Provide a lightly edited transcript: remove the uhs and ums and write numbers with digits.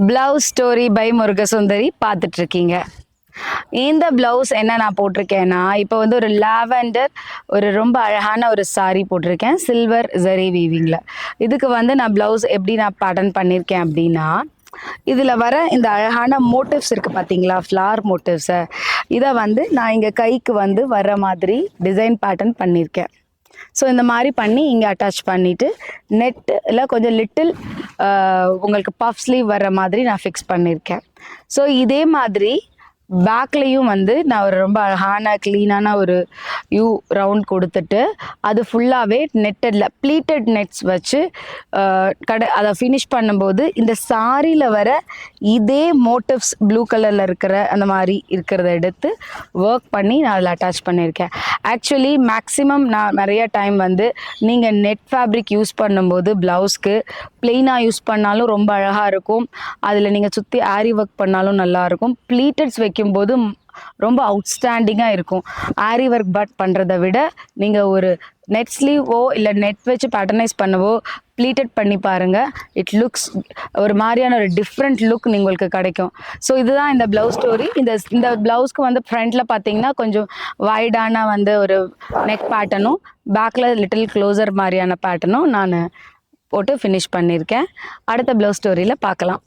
Blouse story by முருகசுந்தரி பார்த்துட்டு இருக்கீங்க. இந்த பிளவுஸ் என்ன நான் போட்டிருக்கேன்னா, இப்போ வந்து ஒரு லாவெண்டர் ஒரு ரொம்ப அழகான ஒரு சாரி போட்டிருக்கேன் சில்வர் ஜரி வீவிங்கில். இதுக்கு வந்து நான் பிளவுஸ் எப்படி நான் பேட்டர்ன் பண்ணியிருக்கேன் அப்படின்னா, இதில் வர இந்த அழகான மோட்டிவ்ஸ் இருக்குது பார்த்தீங்களா, ஃப்ளார் மோட்டிவ்ஸை இதை வந்து நான் இங்கே கைக்கு வந்து வர மாதிரி டிசைன் பேட்டர்ன் பண்ணியிருக்கேன். ஸோ இந்த மாதிரி பண்ணி இங்கே அட்டாச் பண்ணிவிட்டு நெட்டில் கொஞ்சம் லிட்டில் உங்களுக்கு பஃப் ஸ்லீவ் வர்ற மாதிரி நான் ஃபிக்ஸ் பண்ணியிருக்கேன். ஸோ இதே மாதிரி பேக்லேயும் வந்து நான் ஒரு ரொம்ப அழகான க்ளீனான ஒரு யூ ரவுண்ட் கொடுத்துட்டு அது ஃபுல்லாகவே நெட்டடில் ப்ளீட்டட் நெட்ஸ் வச்சு அதை ஃபினிஷ் பண்ணும்போது இந்த சாரியில் வர இதே மோட்டிவ்ஸ் ப்ளூ கலரில் இருக்கிற அந்த மாதிரி இருக்கிறத எடுத்து ஒர்க் பண்ணி நான் அதில் அட்டாச் பண்ணியிருக்கேன். ஆக்சுவலி மேக்ஸிமம் நான் நிறைய டைம் வந்து நீங்கள் நெட் ஃபேப்ரிக் யூஸ் பண்ணும்போது ப்ளவுஸ்க்கு ப்ளெயினாக யூஸ் பண்ணாலும் ரொம்ப அழகாக இருக்கும். அதில் நீங்கள் சுற்றி ஆரி ஒர்க் பண்ணாலும் நல்லாயிருக்கும். ப்ளீட்டட்ஸ் வைக்கும்போது ரொம்ப அவுட்ஸ்டாண்டிங்காக இருக்கும். ஆரி ஒர்க் பட் பண்ணுறதை விட நீங்கள் ஒரு நெட் ஸ்லீவோ இல்லை நெட் வச்சு பேட்டர்னைஸ் பண்ணவோ ப்ளீட்டட் பண்ணி பாருங்கள். இட் லுக்ஸ் ஒரு மாதிரியான ஒரு டிஃப்ரெண்ட் லுக் உங்களுக்கு கிடைக்கும். ஸோ இதுதான் இந்த ப்ளவுஸ் ஸ்டோரி. இந்த ப்ளவுஸ்க்கு வந்து ஃப்ரண்ட்டில் பார்த்தீங்கன்னா கொஞ்சம் வைடான வந்து ஒரு நெக் பேட்டர்னும் பேக்கில் லிட்டில் க்ளோசர் மாதிரியான பேட்டர்னும் நான் போட்டு ஃபினிஷ் பண்ணியிருக்கேன். அடுத்த ப்ளவுஸ் ஸ்டோரியில் பார்க்கலாம்.